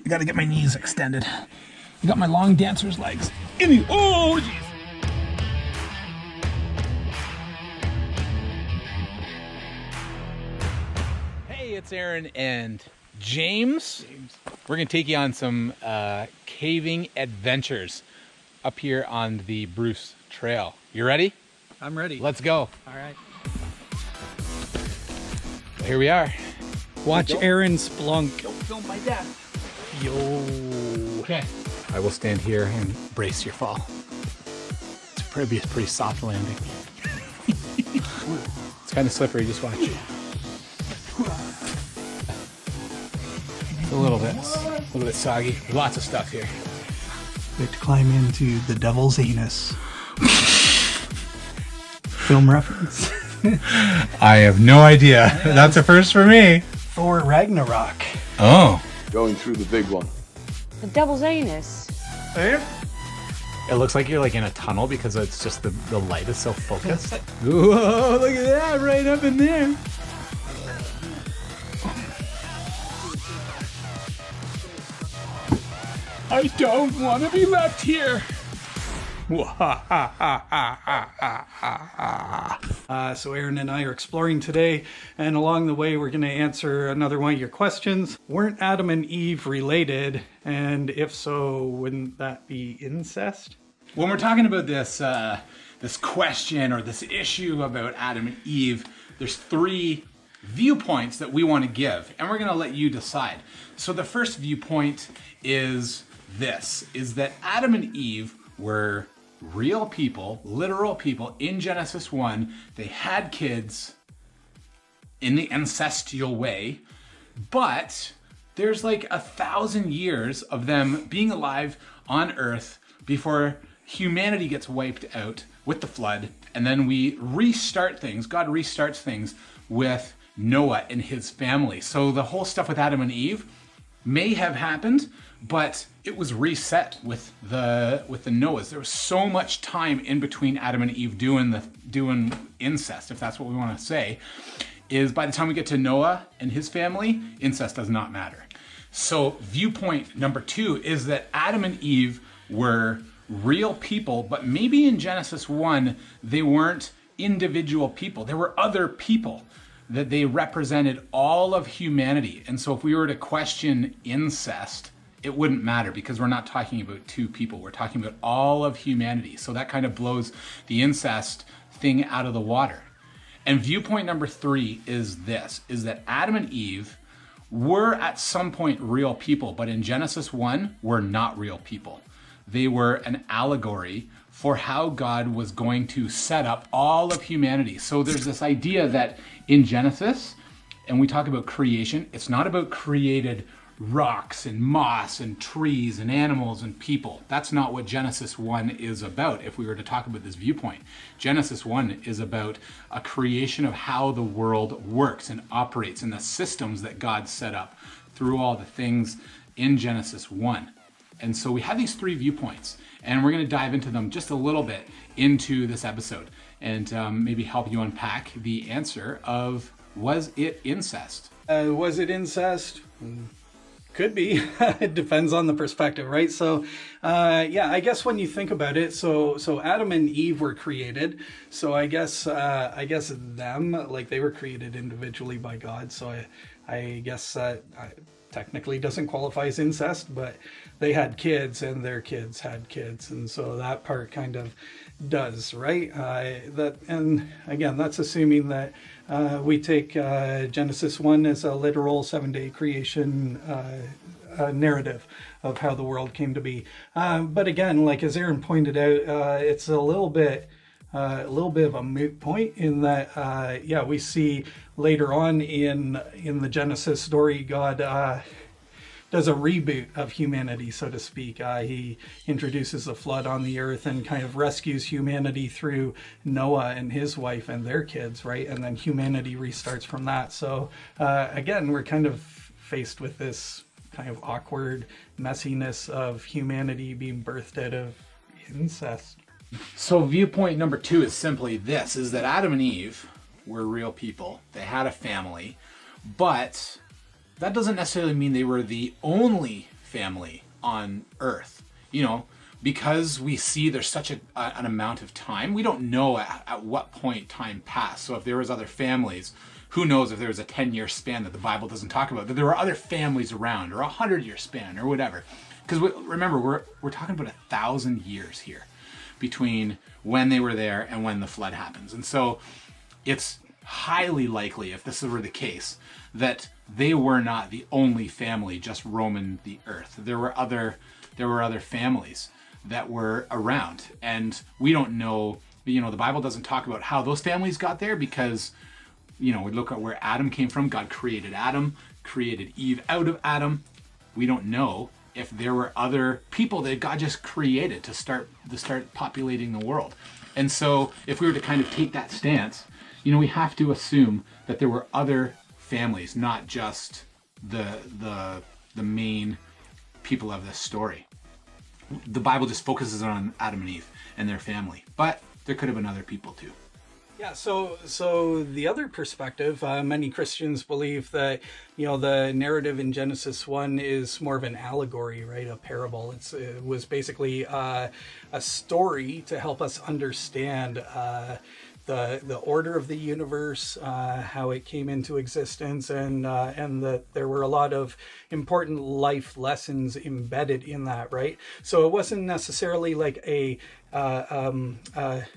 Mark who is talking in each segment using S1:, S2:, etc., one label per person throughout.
S1: I gotta get my knees extended. I got my long dancer's legs. Oh, jeez. Hey, it's Aaron and James. We're gonna take you on some caving adventures up here on the Bruce Trail. You ready?
S2: I'm ready.
S1: Let's go.
S2: All right.
S1: Here we are.
S2: Watch Aaron splunk.
S1: Don't film my dad.
S2: Yo.
S1: Okay. I will stand here and brace your fall. It's probably a pretty soft landing. It's kind of slippery, just watch. It's a little bit soggy. Lots of stuff here.
S2: We have to climb into the devil's anus. Film reference.
S1: I have no idea. That's a first for me.
S2: Thor Ragnarok.
S1: Oh.
S3: Going through the big one.
S4: The devil's anus.
S1: It looks like you're like in a tunnel because it's just the light is so focused. Whoa, look at that, right up in there. I don't want to be left here.
S2: So Aaron and I are exploring today, and along the way we're going to answer another one of your questions. Weren't Adam and Eve related? And if so, wouldn't that be incest?
S1: When we're talking about this this question or this issue about Adam and Eve, there's three viewpoints that we want to give, and we're going to let you decide. So the first viewpoint is this, is that Adam and Eve were real people, literal people in Genesis 1. They had kids in the ancestral way, but there's like 1,000 years of them being alive on Earth before humanity gets wiped out with the flood, and then we restart things. God restarts things with Noah and his family. So the whole stuff with Adam and Eve may have happened, but it was reset with the Noahs. There was so much time in between Adam and Eve doing incest, if that's what we want to say, is by the time we get to Noah and his family, incest does not matter. So viewpoint number 2 is that Adam and Eve were real people, but maybe in Genesis 1, they weren't individual people. There were other people that they represented all of humanity. And so if we were to question incest, it wouldn't matter because we're not talking about two people. We're talking about all of humanity. So that kind of blows the incest thing out of the water. And viewpoint number 3 is this, is that Adam and Eve were at some point real people, but in Genesis 1, were not real people. They were an allegory for how God was going to set up all of humanity. So there's this idea that in Genesis, and we talk about creation, it's not about created rocks and moss and trees and animals and people. That's not what Genesis 1 is about if we were to talk about this viewpoint. Genesis 1 is about a creation of how the world works and operates and the systems that God set up through all the things in Genesis 1. And so we have these 3 viewpoints, and we're going to dive into them just a little bit into this episode and maybe help you unpack the answer of, was it incest?
S2: Was it incest? Could be. It depends on the perspective, right? So, yeah, I guess when you think about it, so Adam and Eve were created. So I guess them, like, they were created individually by God. So I guess that technically doesn't qualify as incest, but they had kids and their kids had kids, and so that part kind of does, right? And again, that's assuming that we take Genesis 1 as a literal 7-day creation narrative of how the world came to be. But again, like as Aaron pointed out, it's a little bit of a moot point in that, yeah, we see later on in the Genesis story, God does a reboot of humanity, so to speak. He introduces a flood on the earth and kind of rescues humanity through Noah and his wife and their kids, right? And then humanity restarts from that. So again, we're kind of faced with this kind of awkward messiness of humanity being birthed out of incest.
S1: So viewpoint number 2 is simply this, is that Adam and Eve were real people. They had a family, but that doesn't necessarily mean they were the only family on earth, you know, because we see there's such an amount of time. We don't know at what point time passed. So if there was other families, who knows if there was a 10-year span that the Bible doesn't talk about, that there were other families around, or a 100-year span, or whatever. Because remember, we're talking about 1,000 years here between when they were there and when the flood happens. And so it's highly likely, if this were the case, that they were not the only family just roaming the earth. There were other families that were around, and we don't know, you know, the Bible doesn't talk about how those families got there, because, you know, we look at where Adam came from. God created Adam, created Eve out of Adam. We don't know if there were other people that God just created to start populating the world. And so if we were to kind of take that stance, you know, we have to assume that there were other families, not just the main people of this story. The Bible just focuses on Adam and Eve and their family, but there could have been other people too.
S2: Yeah, so the other perspective, many Christians believe that, you know, the narrative in Genesis 1 is more of an allegory, right? A parable. It was basically a story to help us understand the order of the universe, how it came into existence, and that there were a lot of important life lessons embedded in that, right? So it wasn't necessarily like a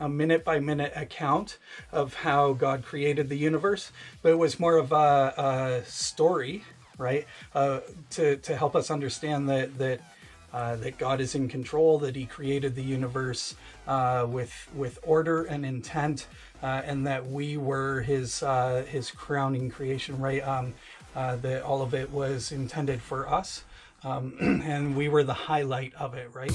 S2: minute by minute account of how God created the universe, but it was more of a story, right? To help us understand that God is in control, that He created the universe with order and intent, and that we were His crowning creation, right? That all of it was intended for us, and we were the highlight of it, right?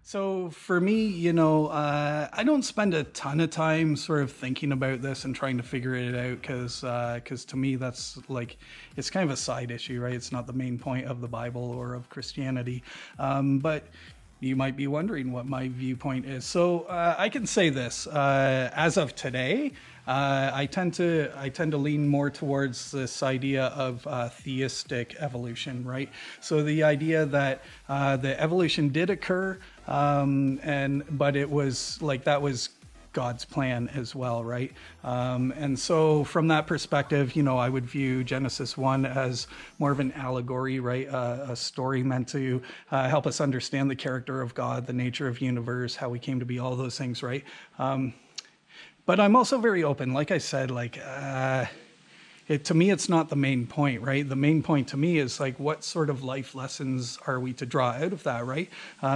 S2: So for me, you know, I don't spend a ton of time sort of thinking about this and trying to figure it out, because to me that's like, it's kind of a side issue, right? It's not the main point of the Bible or of Christianity. But you might be wondering what my viewpoint is. So I can say this, as of today, I tend to lean more towards this idea of theistic evolution, right? So the idea that the evolution did occur, but it was like, that was God's plan as well, right? And so from that perspective, you know, I would view Genesis 1 as more of an allegory, right? A story meant to help us understand the character of God, the nature of universe, how we came to be, all those things, right? But I'm also very open. Like I said, like, to me, it's not the main point, right? The main point to me is like, what sort of life lessons are we to draw out of that, right?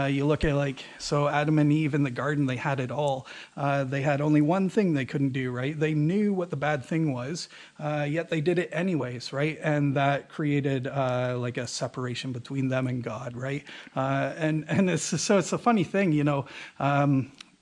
S2: You look at like, so Adam and Eve in the garden, they had it all. They had only one thing they couldn't do, right? They knew what the bad thing was, yet they did it anyways, right? And that created like a separation between them and God, right? And it's a funny thing, you know.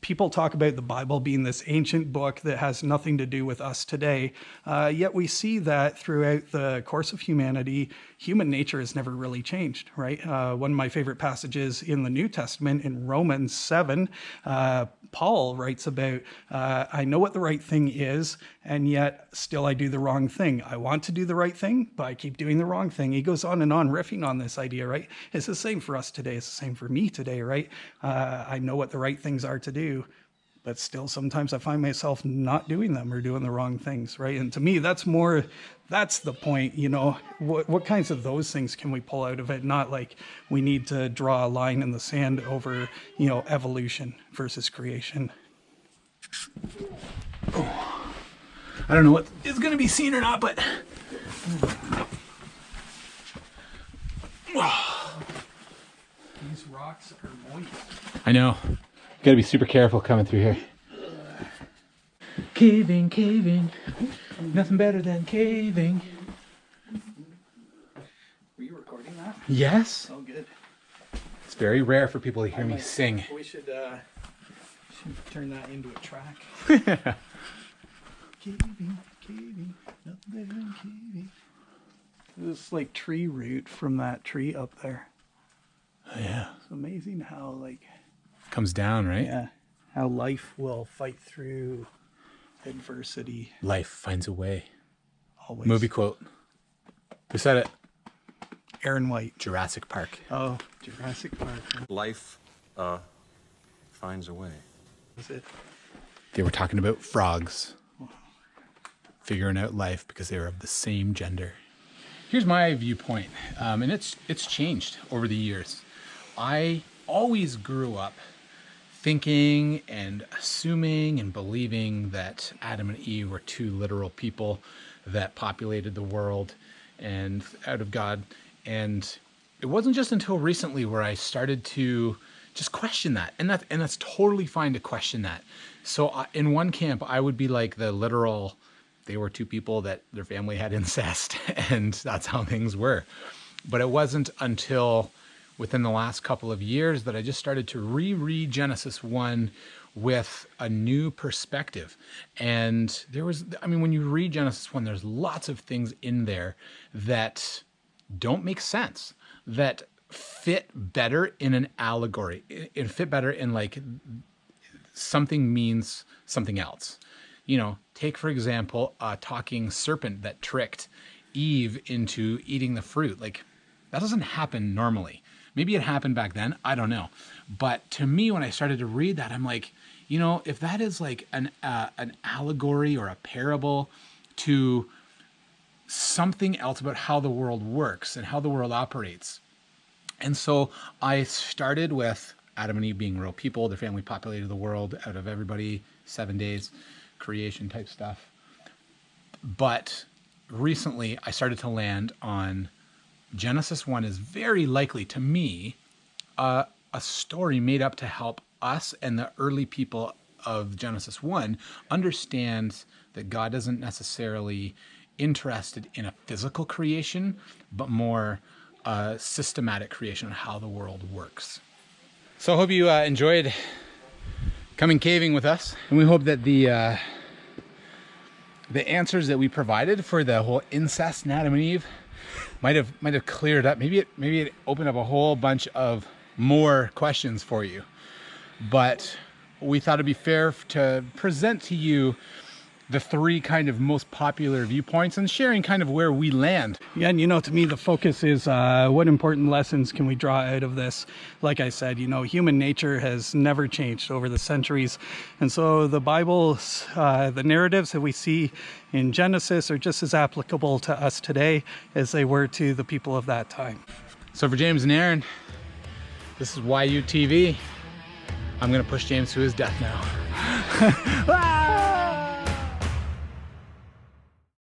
S2: People talk about the Bible being this ancient book that has nothing to do with us today, yet we see that throughout the course of humanity, human nature has never really changed, right? One of my favorite passages in the New Testament, in Romans 7, Paul writes about, I know what the right thing is, and yet still I do the wrong thing. I want to do the right thing, but I keep doing the wrong thing. He goes on and on riffing on this idea, right? It's the same for us today. It's the same for me today, right? I know what the right things are to do, but still sometimes I find myself not doing them or doing the wrong things, right? And to me, that's the point, you know. What kinds of those things can we pull out of it? Not like we need to draw a line in the sand over, you know, evolution versus creation.
S1: Oh. I don't know what is going to be seen or not, but
S2: These rocks are moist.
S1: I know. Got to be super careful coming through here. Caving. Nothing better than caving.
S2: Were you recording that?
S1: Yes.
S2: Oh, good.
S1: It's very rare for people to hear me sing.
S2: We should turn that into a track. Caving. this like tree root from that tree up there.
S1: Oh, yeah.
S2: It's amazing how like
S1: Comes down, right?
S2: yeah, how life will fight through adversity.
S1: Life finds a way.
S2: Always.
S1: Movie quote. Who said it?
S2: Aaron White.
S1: Jurassic Park.
S2: Oh, Jurassic Park.
S3: Life finds a way.
S2: Was it?
S1: They were talking about frogs figuring out life because they were of the same gender. Here's my viewpoint, and it's changed over the years. I always grew up thinking and assuming and believing that Adam and Eve were two literal people that populated the world and out of God. And it wasn't just until recently where I started to just question that. And that's totally fine to question that. So in one camp, I would be like the literal, they were two people that their family had incest and that's how things were. But it wasn't until within the last couple of years that I just started to reread Genesis 1 with a new perspective. And there was, I mean, when you read Genesis 1, there's lots of things in there that don't make sense, that fit better in an allegory. It fit better in like something means something else. You know, take for example, a talking serpent that tricked Eve into eating the fruit. Like that doesn't happen normally. Maybe it happened back then. I don't know. But to me, when I started to read that, I'm like, you know, if that is like an allegory or a parable to something else about how the world works and how the world operates. And so I started with Adam and Eve being real people. Their family populated the world out of everybody, 7 days, creation type stuff. But recently I started to land on Genesis 1 is very likely to me a story made up to help us and the early people of Genesis 1 understand that God isn't necessarily interested in a physical creation, but more systematic creation of how the world works. So I hope you enjoyed coming caving with us, and we hope that the answers that we provided for the whole incest in Adam and Eve might have cleared up. Maybe it opened up a whole bunch of more questions for you. But we thought it'd be fair to present to you the three kind of most popular viewpoints and sharing kind of where we land.
S2: Yeah, and you know, to me, the focus is what important lessons can we draw out of this? Like I said, you know, human nature has never changed over the centuries. And so the Bible's, the narratives that we see in Genesis are just as applicable to us today as they were to the people of that time.
S1: So for James and Aaron, this is YUTV. I'm going to push James to his death now.